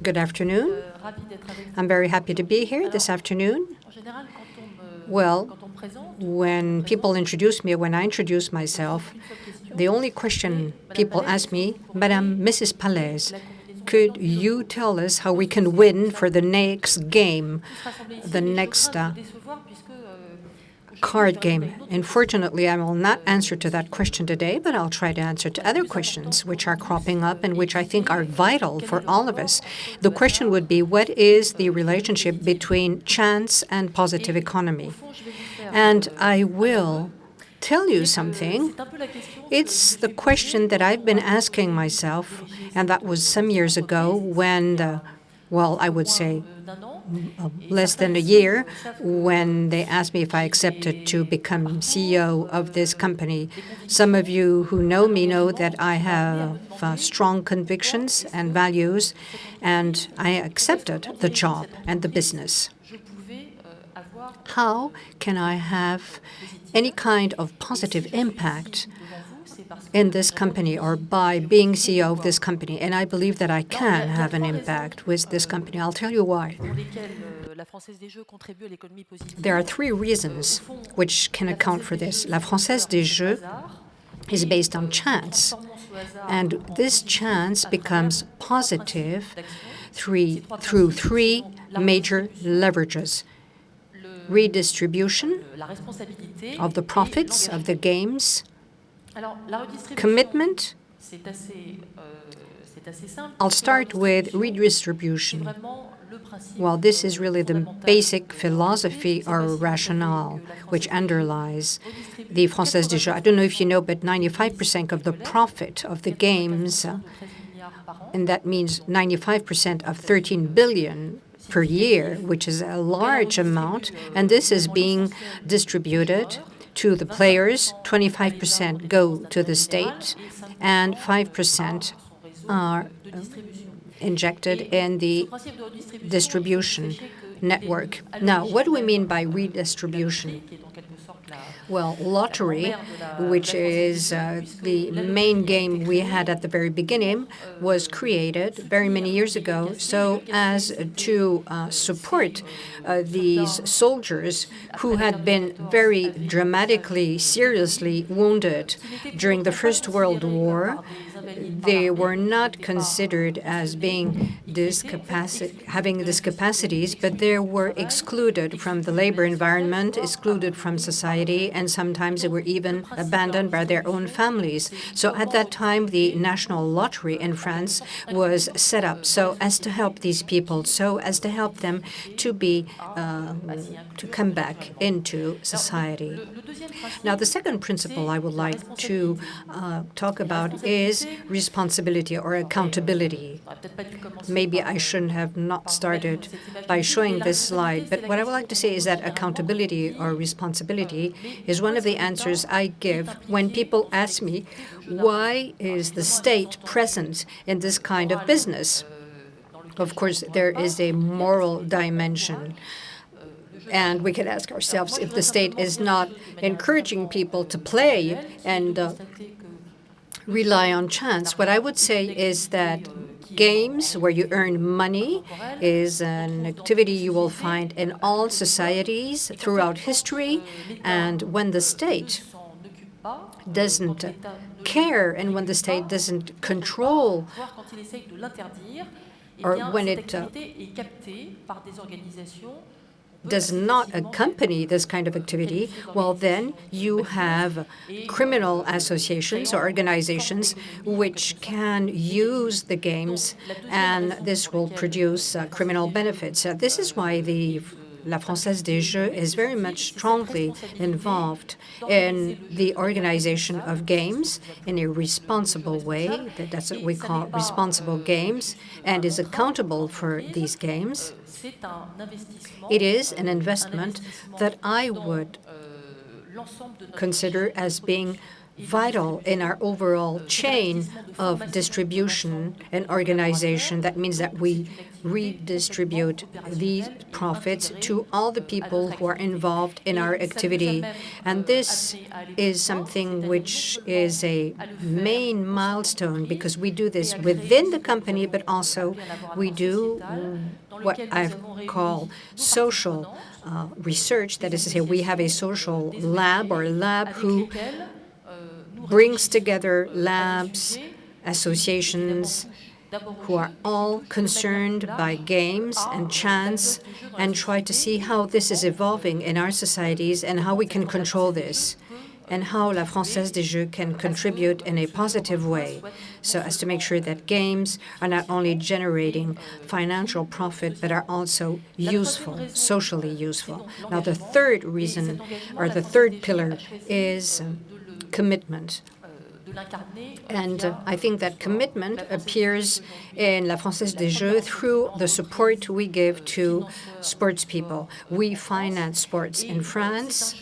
Good afternoon. I'm very happy to be here this afternoon. Well, when people introduce me, when I introduce myself, the only question people ask me, Madame Mrs. Pallez, could you tell us how we can win for the next game, the next card game? Unfortunately, I will not answer to that question today, but I'll try to answer to other questions which are cropping up and which I think are vital for all of us. The question would be, what is the relationship between chance and positive economy? And I will tell you something. It's the question that I've been asking myself, and that was some years ago when I would say less than a year, when they asked me if I accepted to become CEO of this company. Some of you who know me know that I have strong convictions and values, and I accepted the job and the business. How can I have any kind of positive impact in this company or by being CEO of this company? And I believe that I can have an impact with this company. I'll tell you why. There are three reasons which can account for this. La Française des Jeux is based on chance, and this chance becomes positive through three major leverages: redistribution of the profits of the games, commitment. I'll start with redistribution. Well, this is really the basic philosophy or rationale which underlies the Française des Jeux. I don't know if you know, but 95% of the profit of the games, and that means 95% of 13 billion per year, which is a large amount, and this is being distributed to the players. 25% go to the state, and 5% are injected in the distribution network. Now, what do we mean by redistribution? Well, lottery, which is the main game we had at the very beginning, was created very many years ago so as to support these soldiers who had been very dramatically, seriously wounded during the First World War. They were not considered as being having discapacities, but they were excluded from the labor environment, excluded from society, and sometimes they were even abandoned by their own families. So at that time, the National Lottery in France was set up so as to help these people, so as to help them to come back into society. Now, the second principle I would like to talk about is responsibility or accountability. Maybe I shouldn't have not started by showing this slide, but what I would like to say is that accountability or responsibility is one of the answers I give when people ask me, why is the state present in this kind of business? Of course, there is a moral dimension. And we can ask ourselves if the state is not encouraging people to play and rely on chance. What I would say is that games where you earn money is an activity you will find in all societies throughout history. And when the state doesn't care and when the state doesn't control, or when it does not accompany this kind of activity, well, then you have criminal associations or organizations which can use the games, and this will produce criminal benefits. This is why the La Française des Jeux is very much strongly involved in the organization of games in a responsible way. That's what we call responsible games, and is accountable for these games. It is an investment that I would consider as being vital in our overall chain of distribution and organization. That means that we redistribute these profits to all the people who are involved in our activity. And this is something which is a main milestone because we do this within the company, but also we do what I call social research. That is to say, we have a social lab or lab who brings together labs, associations who are all concerned by games and chance and try to see how this is evolving in our societies and how we can control this and how La Française des Jeux can contribute in a positive way so as to make sure that games are not only generating financial profit but are also useful, socially useful. Now, the third reason or the third pillar is commitment. And I think that commitment appears in La Française des Jeux through the support we give to sports people. We finance sports in France,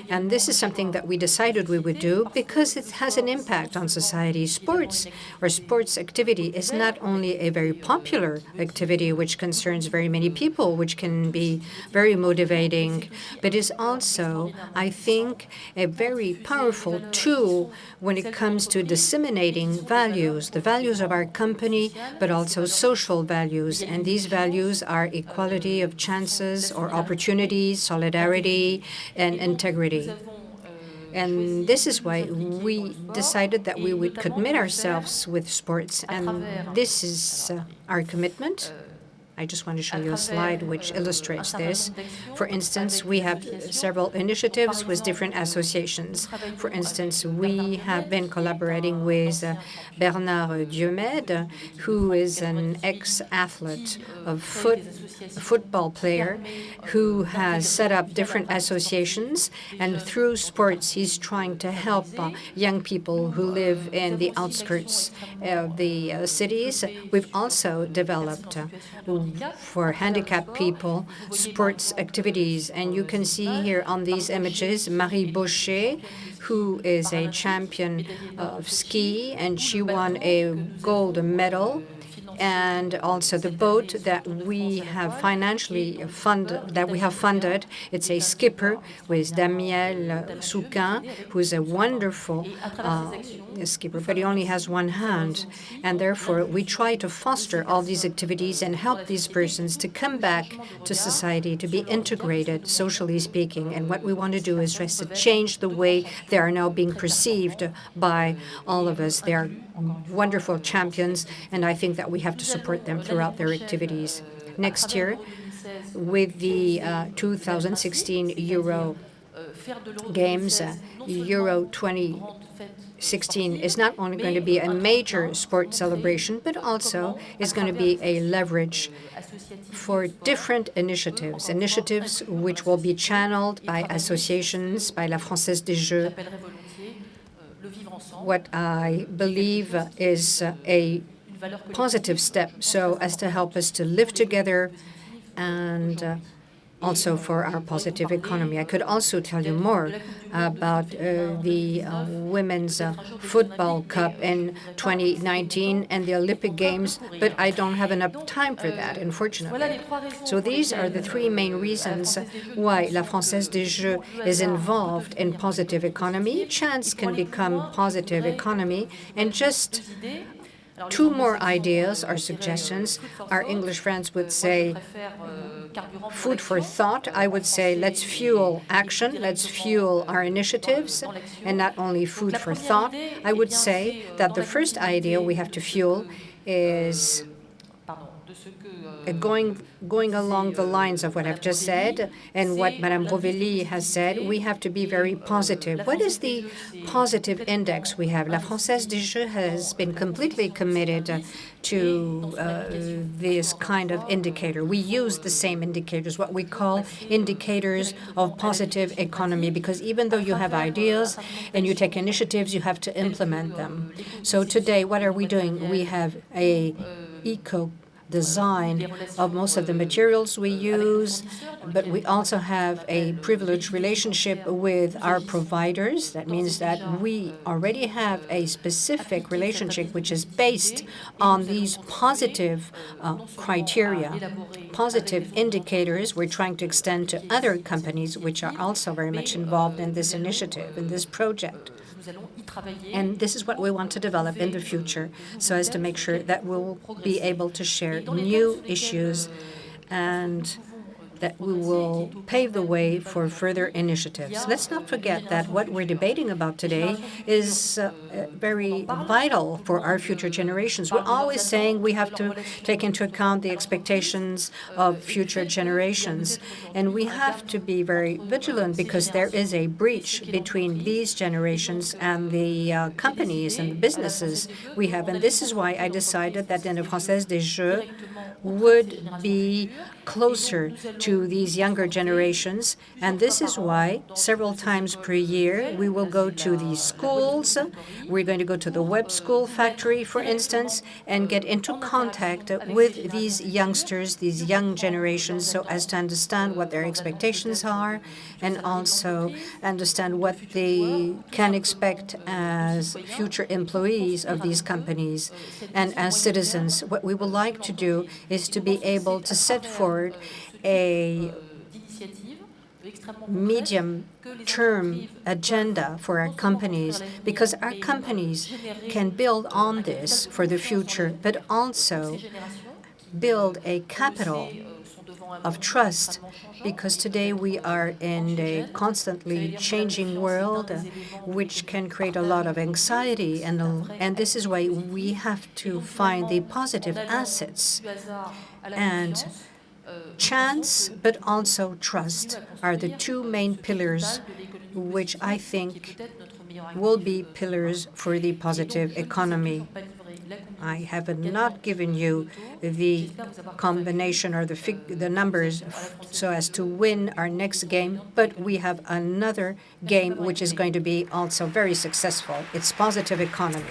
and this is something that we decided we would do because it has an impact on society. Sports or sports activity is not only a very popular activity which concerns very many people, which can be very motivating, but is also, I think, a very powerful tool when it comes to disseminating values, the values of our company, but also social values. And these values are equality of chances or opportunities, solidarity, and integrity. And this is why we decided that we would commit ourselves with sports. And this is our commitment. I just want to show you a slide which illustrates this. For instance, we have several initiatives with different associations. For instance, we have been collaborating with Bernard Diomède, who is an ex-athlete, of football player, who has set up different associations. And through sports, he's trying to help young people who live in the outskirts of the cities. We've also developed for handicapped people sports activities. And you can see here on these images Marie Baucher, who is a champion of ski, and she won a gold medal. And also the boat that we have funded, it's a skipper with Daniel Souquin, who is a wonderful skipper, but he only has one hand. And therefore, we try to foster all these activities and help these persons to come back to society, to be integrated, socially speaking. And what we want to do is just to change the way they are now being perceived by all of us. They are wonderful champions, and I think that we have to support them throughout their activities. Next year, with the 2016 Euro Games, Euro 2016 is not only going to be a major sport celebration, but also is going to be a leverage for different initiatives which will be channeled by associations, by La Française des Jeux. What I believe is a positive step so as to help us to live together and also for our positive economy. I could also tell you more about the Women's Football Cup in 2019 and the Olympic Games, but I don't have enough time for that, unfortunately. So these are the three main reasons why La Française des Jeux is involved in positive economy. Chance can become positive economy, and just two more ideas or suggestions. Our English friends would say food for thought. I would say let's fuel action, let's fuel our initiatives, and not only food for thought. I would say that the first idea we have to fuel is going along the lines of what I've just said and what Madame Rovelli has said. We have to be very positive. What is the positive index we have? La Française des Jeux has been completely committed to this kind of indicator. We use the same indicators, what we call indicators of positive economy, because even though you have ideas and you take initiatives, you have to implement them. So today, what are we doing? We have a design of most of the materials we use, but we also have a privileged relationship with our providers. That means that we already have a specific relationship which is based on these positive criteria, positive indicators we're trying to extend to other companies which are also very much involved in this initiative, in this project. And this is what we want to develop in the future so as to make sure that we'll be able to share new issues and that we will pave the way for further initiatives. Let's not forget that what we're debating about today is very vital for our future generations. We're always saying we have to take into account the expectations of future generations, and we have to be very vigilant because there is a breach between these generations and the companies and the businesses we have. And this is why I decided that the Française des Jeux would be closer to these younger generations. And this is why several times per year we will go to these schools. We're going to go to the web school factory, for instance, and get into contact with these youngsters, these young generations, so as to understand what their expectations are and also understand what they can expect as future employees of these companies. And as citizens, what we would like to do is to be able to set forward a medium-term agenda for our companies, because our companies can build on this for the future, but also build a capital of trust, because today we are in a constantly changing world which can create a lot of anxiety, and this is why we have to find the positive assets. And chance, but also trust, are the two main pillars which I think will be pillars for the positive economy. I have not given you the combination or the numbers so as to win our next game, but we have another game which is going to be also very successful. It's positive economy.